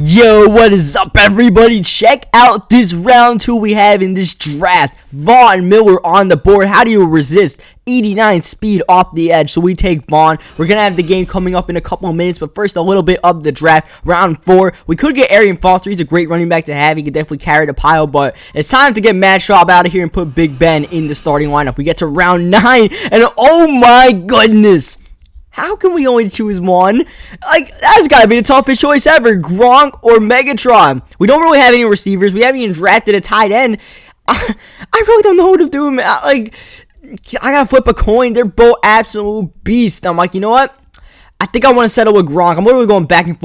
Yo, what is up, everybody? Check out this round 2 we have in this draft. Von Miller on the board. How do you resist 89 speed off the edge? So we take Von. We're going to have the game coming up in a couple of minutes, but first a little bit of the draft. Round 4, we could get Arian Foster. He's a great running back to have. He could definitely carry the pile, but it's time to get Matt Schaub out of here and put Big Ben in the starting lineup. We get to round 9, and oh my goodness, how can we only choose one? Like, that's got to be the toughest choice ever. Gronk or Megatron. We don't really have any receivers. We haven't even drafted a tight end. I really don't know what to do, man. Like, I got to flip a coin. They're both absolute beasts. I'm like, you know what? I think I want to settle with Gronk. I'm literally going back and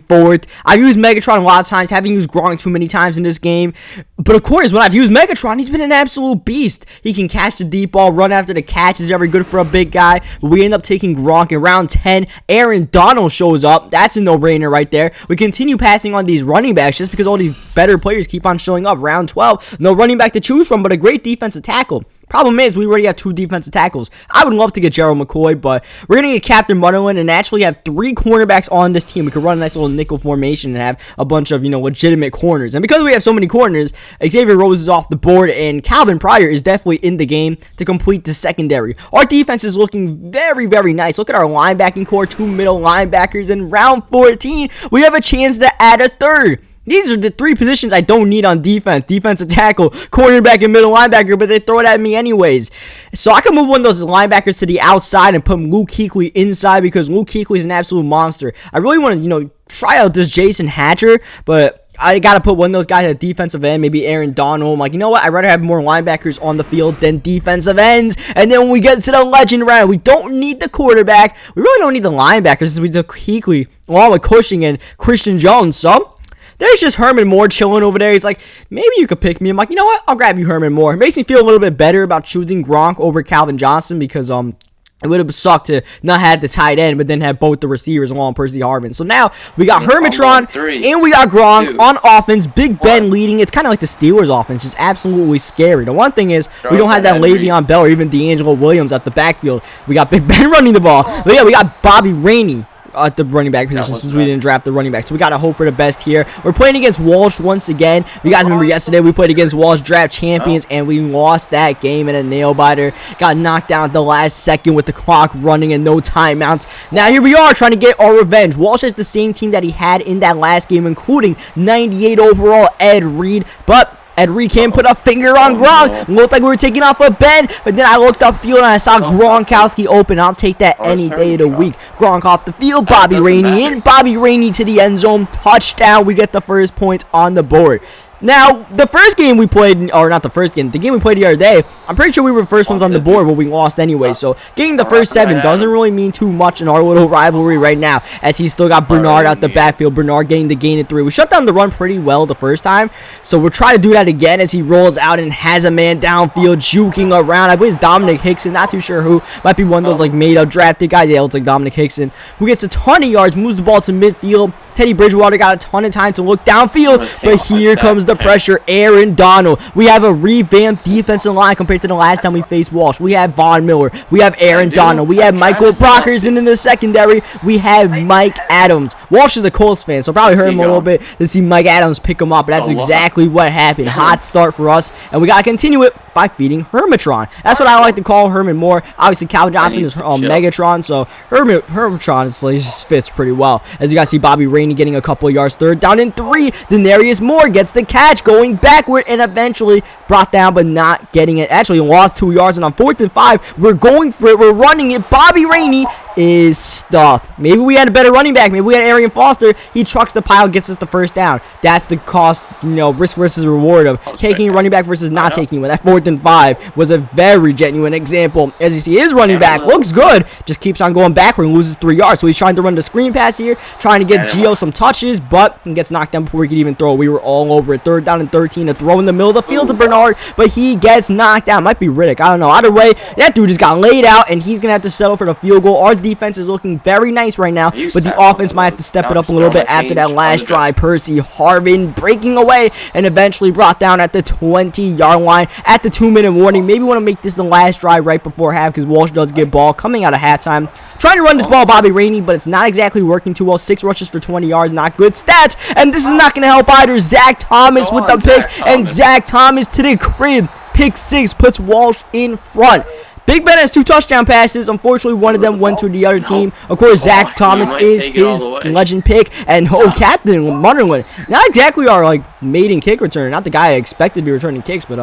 forth. I've used Megatron a lot of times. Haven't used Gronk too many times in this game. But of course, when I've used Megatron, he's been an absolute beast. He can catch the deep ball, run after the catch. Is very good for a big guy. But we end up taking Gronk in round 10. Aaron Donald shows up. That's a no-brainer right there. We continue passing on these running backs just because all these better players keep on showing up. Round 12, no running back to choose from, but a great defensive tackle. Problem is, we already have 2 defensive tackles. I would love to get Gerald McCoy, but we're going to get Captain Mutterland and actually have 3 cornerbacks on this team. We could run a nice little nickel formation and have a bunch of, legitimate corners. And because we have so many corners, Xavier Rose is off the board, and Calvin Pryor is definitely in the game to complete the secondary. Our defense is looking very, very nice. Look at our linebacking core, 2 middle linebackers. In round 14, we have a chance to add a third. These are the 3 positions I don't need on defense. Defensive tackle, cornerback, and middle linebacker, but they throw it at me anyways. So I can move one of those linebackers to the outside and put Luke Kuechly inside because Luke Kuechly is an absolute monster. I really want to, try out this Jason Hatcher, but I got to put one of those guys at defensive end, maybe Aaron Donald. I'm like, you know what? I'd rather have more linebackers on the field than defensive ends. And then when we get to the legend round, we don't need the quarterback. We really don't need the linebackers since we took Kuechly along with Cushing and Christian Jones. So there's just Herman Moore chilling over there. He's like, maybe you could pick me. I'm like, you know what? I'll grab you, Herman Moore. It makes me feel a little bit better about choosing Gronk over Calvin Johnson because it would have sucked to not have the tight end, but then have both the receivers along Percy Harvin. So now we got Hermatron and we got Gronk on offense. Big Ben leading. It's kind of like the Steelers offense, just absolutely scary. The one thing is we don't have that Le'Veon Bell or even D'Angelo Williams at the backfield. We got Big Ben running the ball. But yeah, we got Bobby Rainey at the running back position since we didn't draft the running back. So we got to hope for the best here. We're playing against Walsh once again. You guys remember yesterday we played against Walsh draft champions and we lost that game in a nail biter. Got knocked down at the last second with the clock running and no timeouts. Now here we are trying to get our revenge. Walsh has the same team that he had in that last game, including 98 overall Ed Reed, but Ed Reed can't put a finger on Gronk. Looked like we were taking off a Ben, but then I looked upfield and I saw Gronkowski open. I'll take that any day of the week. Gronk off the field, Bobby Rainey in, Bobby Rainey to the end zone, touchdown. We get the first point on the board. Now, the first game we played, or not the first game, the game we played the other day, I'm pretty sure we were the first ones on the board, but we lost anyway. So, getting the first 7 doesn't really mean too much in our little rivalry right now, as he's still got Bernard out the backfield. Bernard getting the gain of 3. We shut down the run pretty well the first time, so we'll try to do that again as he rolls out and has a man downfield juking around. I believe it's Dominic Hickson, not too sure who. Might be one of those made-up drafted guys. Yeah, it looks like Dominic Hickson, who gets a ton of yards, moves the ball to midfield. Teddy Bridgewater got a ton of time to look downfield, but here comes the pressure. Aaron Donald. We have a revamped defensive line compared to the last time we faced Walsh. We have Von Miller. We have Aaron Donald. We have Michael Brockers in the secondary. We have Mike Adams. Walsh is a Colts fan, so probably hurt him a little bit to see Mike Adams pick him up, but that's exactly what happened. Hot start for us, and we got to continue it by feeding Hermatron. That's what I like to call Herman Moore. Obviously, Calvin Johnson is Megatron, so Hermatron just fits pretty well. As you guys see, Bobby Rainey getting a couple of yards. 3rd down and 3. Denarius Moore gets the catch, going backward, and eventually brought down, but not getting it. Actually lost 2 yards, and on 4th and 5, we're going for it. We're running it. Bobby Rainey is stuffed. Maybe we had a better running back. Maybe we had Arian Foster. He trucks the pile, gets us the first down. That's the cost, risk versus reward of taking a running back versus not taking one. That 4th and 5 was a very genuine example. As you see, his running back looks good, just keeps on going backward and loses 3 yards. So he's trying to run the screen pass here, trying to get Gio some touches, but he gets knocked down before he could even throw. We were all over it. 3rd down and 13 to throw in the middle of the field to Bernard, but he gets knocked down. Might be Riddick. I don't know. Either way, that dude just got laid out, and he's going to have to settle for the field goal. Our defense is looking very nice right now, but the offense might have to step it up a little bit after that last drive. Percy Harvin breaking away and eventually brought down at the 20-yard line at the 2-minute warning. Maybe want to make this the last drive right before half because Walsh does get ball coming out of halftime. Trying to run this ball, Bobby Rainey, but it's not exactly working too well. 6 rushes for 20 yards, not good stats. And this is not going to help either. Zach Thomas with the pick, and Zach Thomas to the crib. Pick 6 puts Walsh in front. Big Ben has 2 touchdown passes. Unfortunately, one of them went to the other team. Of course, Zach Thomas is his legend pick. And Captain Munderland, not exactly our maiden kick returner. Not the guy I expected to be returning kicks, but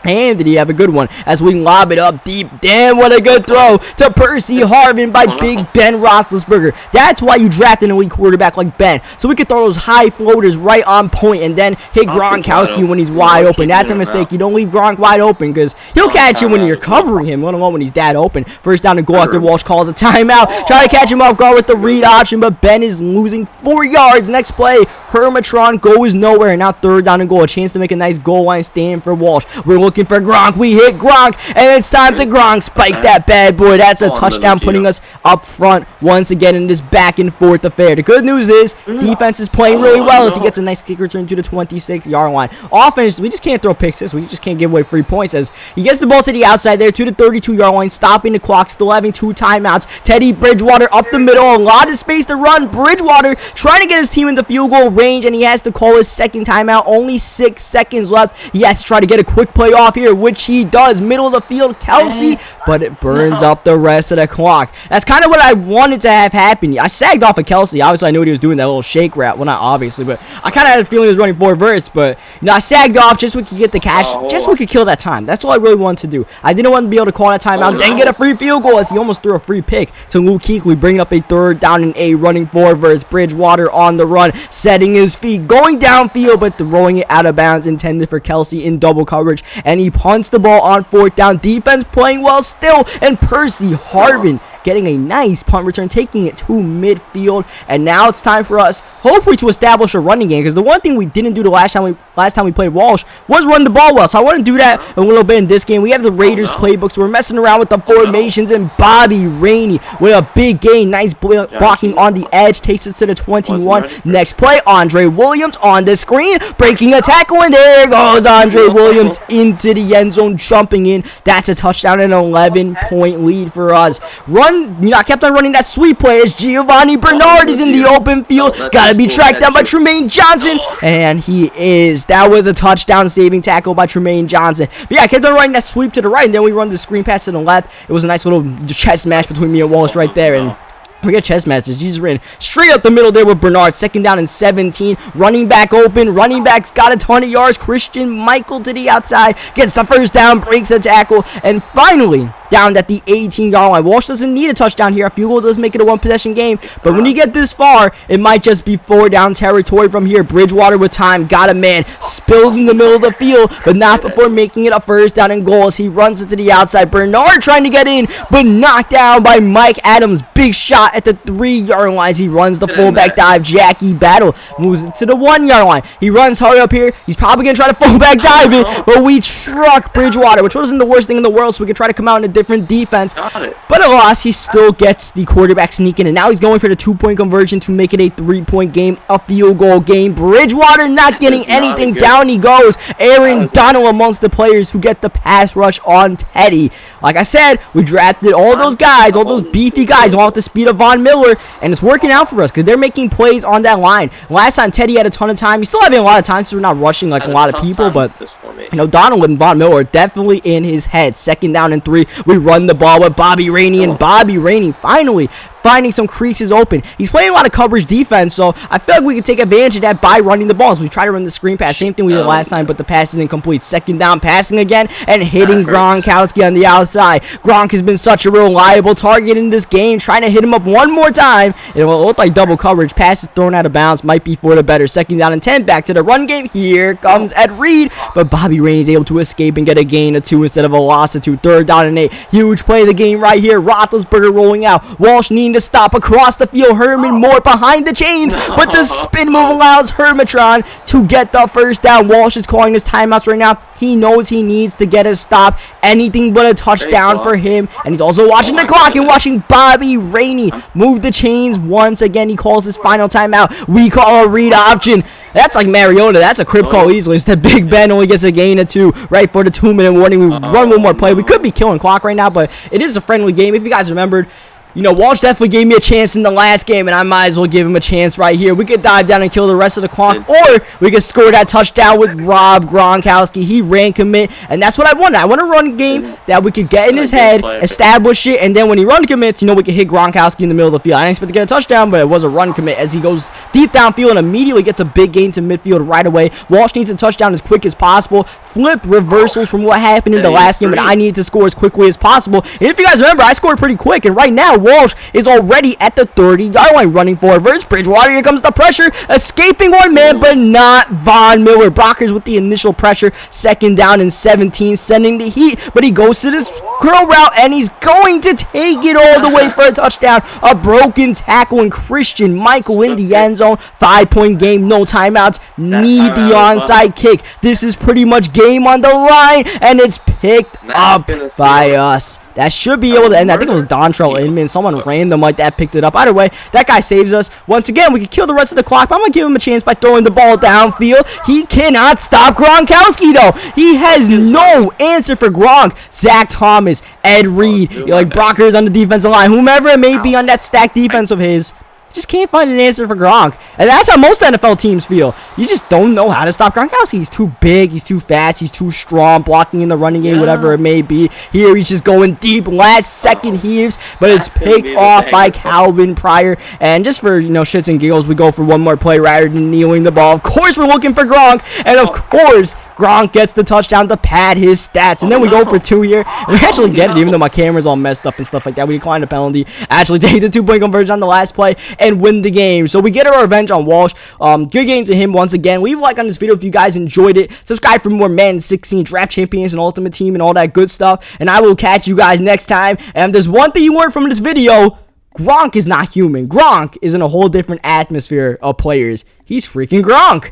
and did he have a good one as we lob it up deep. Damn, what a good throw to Percy Harvin by Big Ben Roethlisberger. That's why you draft an elite quarterback like Ben, so we could throw those high floaters right on point and then hit Gronkowski when he's wide open. That's a mistake. You don't leave Gronk wide open because he'll catch you when you're covering him, let alone when he's that open. First down and goal after Walsh calls a timeout. Try to catch him off guard with the read option, but Ben is losing 4 yards. Next play, Hermatron goes nowhere, and now third down and goal. A chance to make a nice goal line stand for Walsh. We're looking for Gronk. We hit Gronk, and it's time to Gronk spike that bad boy. That's a touchdown, putting us up front once again in this back and forth affair. The good news is defense is playing really well as he gets a nice kick return to the 26-yard line. Offense, we just can't throw pick six. We just can't give away free points as he gets the ball to the outside there to the 32-yard line, stopping the clock, still having 2 timeouts. Teddy Bridgewater up the middle, a lot of space to run. Bridgewater trying to get his team into field goal range, and he has to call his second timeout. Only 6 seconds left. He has to try to get a quick play off here, which he does. Middle of the field, Kelsey, but it burns up the rest of the clock. That's kind of what I wanted to have happen. I sagged off of Kelsey. Obviously, I knew what he was doing, that little shake route. Well, not obviously, but I kind of had a feeling he was running 4 verts, but I sagged off just so we could get the cash, just so we could kill that time. That's all I really wanted to do. I didn't want to be able to call that timeout, then get a free field goal as he almost threw a free pick to Luke Kuechly, bringing up a 3rd down and 8, running 4 verts. Bridgewater on the run, setting his feet, going downfield, but throwing it out of bounds, intended for Kelsey in double coverage, and he punts the ball on 4th down. Defense playing well still, and Percy Harvin getting a nice punt return, taking it to midfield. And now it's time for us, hopefully, to establish a running game, because the one thing we didn't do the last time we played Walsh was run the ball well. So I want to do that a little bit in this game. We have the Raiders playbook, so we're messing around with the formations, and Bobby Rainey with a big gain, nice blocking on the edge, takes it to the 21. Next play, Andre Williams on the screen, breaking a tackle, and there goes Andre Williams into the end zone, jumping in. That's a touchdown and an 11-point lead for us. I kept on running that sweep play as Giovanni Bernard is in the open field. Gotta be tracked down by Tremaine Johnson, and he is. That was a touchdown saving tackle by Tremaine Johnson. But yeah, I kept on running that sweep to the right, and then we run the screen pass to the left. It was a nice little chess match between me and Wallace right there, and forget chess matches. He just ran straight up the middle there with Bernard. 2nd down and 17. Running back open. Running back's got a ton of yards. Christian Michael to the outside. Gets the 1st down. Breaks the tackle. And finally, down at the 18-yard line. Walsh doesn't need a touchdown here. A field goal does make it a 1-possession game. But when you get this far, it might just be 4 down territory from here. Bridgewater with time. Got a man. Spilled in the middle of the field. But not before making it a 1st down and goal as he runs it to the outside. Bernard trying to get in, but knocked down by Mike Adams. Big shot at the 3-yard line. He runs the fullback dive. Jackie Battle moves it to the 1-yard line. He runs hurry up here. He's probably going to try to fullback dive it, but we truck Bridgewater, which wasn't the worst thing in the world, so we could try to come out in a different defense. But at loss, he still gets the quarterback sneaking, and now he's going for the 2-point conversion to make it a 3-point game, a field goal game. Bridgewater not getting anything. Down he goes. Aaron Donald amongst the players who get the pass rush on Teddy. Like I said, we drafted all those guys, all those beefy guys, all with the speed of Von Miller, and it's working out for us because they're making plays on that line. Last time Teddy had a ton of time. He's still having a lot of time, so we're not rushing like a lot of people, but Donald and Von Miller are definitely in his head. 2nd down and 3. We run the ball with Bobby Rainey, and Bobby Rainey finally finding some creases open. He's playing a lot of coverage defense, so I feel like we could take advantage of that by running the ball. So we try to run the screen pass. Same thing we did last time, but the pass is incomplete. 2nd down, passing again, and hitting Gronkowski on the outside. Gronk has been such a reliable target in this game. Trying to hit him up one more time. It will look like double coverage. Pass is thrown out of bounds. Might be for the better. 2nd down and 10. Back to the run game. Here comes Ed Reed, but Bobby Rainey is able to escape and get a gain of 2 instead of a loss of 2. 3rd down and 8. Huge play of the game right here. Roethlisberger rolling out. Walsh needing trying to stop across the field. Herman more behind the chains, but the spin move allows Hermatron to get the first down. Walsh is calling his timeouts right now. He knows he needs to get a stop. Anything but a touchdown for him. And he's also watching the clock and watching Bobby Rainey move the chains once again. He calls his final timeout. We call a read option. That's like Mariota. That's a crib call easily. Instead, Big Ben only gets a gain of 2 right for the 2-minute warning. We run one more play. We could be killing clock right now, but it is a friendly game. If you guys remembered, you know, Walsh definitely gave me a chance in the last game, and I might as well give him a chance right here. We could dive down and kill the rest of the clock, or we could score that touchdown with Rob Gronkowski. He ran commit, and that's what I want. I want a run game that we could get in his head, establish it, and then when he run commits, you know, we can hit Gronkowski in the middle of the field. I didn't expect to get a touchdown, but it was a run commit as he goes deep downfield and immediately gets a big gain to midfield right away. Walsh needs a touchdown as quick as possible. Flip reversals from what happened in the last game, but I need to score as quickly as possible. And if you guys remember, I scored pretty quick, and right now, Walsh is already at the 30-yard line running for versus Bridgewater. Here comes the pressure, escaping one man, but not Von Miller. Brockers with the initial pressure, 2nd down and 17, sending the heat, but he goes to this curl route, and he's going to take it all the way for a touchdown. A broken tackle, and Christian Michael in the end zone. 5-point game, no timeouts, need the onside kick. This is pretty much game on the line, and it's picked up by us. That should be able to end. I think it was Dontrell Inman. Someone random like that picked it up. Either way, that guy saves us. Once again, we can kill the rest of the clock, but I'm going to give him a chance by throwing the ball downfield. He cannot stop Gronkowski, though. He has no answer for Gronk. Zach Thomas, Ed Reed, like Brockers on the defensive line, whomever it may be on that stacked defense of his. Just can't find an answer for Gronk. And that's how most NFL teams feel. You just don't know how to stop Gronkowski. He's too big. He's too fast. He's too strong. Blocking in the running game, whatever it may be. Here, he's just going deep. Last second heaves. But it's picked off by Calvin Pryor. And just for, you know, shits and giggles, we go for one more play rather than kneeling the ball. Of course, we're looking for Gronk. And of course, Gronk gets the touchdown to pad his stats. And then we go for 2 here. And we actually get it, even though my camera's all messed up and stuff like that. We declined a penalty. Actually take the 2-point conversion on the last play and win the game. So we get our revenge on Walsh. Good game to him once again. Leave a like on this video if you guys enjoyed it. Subscribe for more Madden 16 Draft Champions and Ultimate Team and all that good stuff. And I will catch you guys next time. And if there's one thing you learned from this video, Gronk is not human. Gronk is in a whole different atmosphere of players. He's freaking Gronk.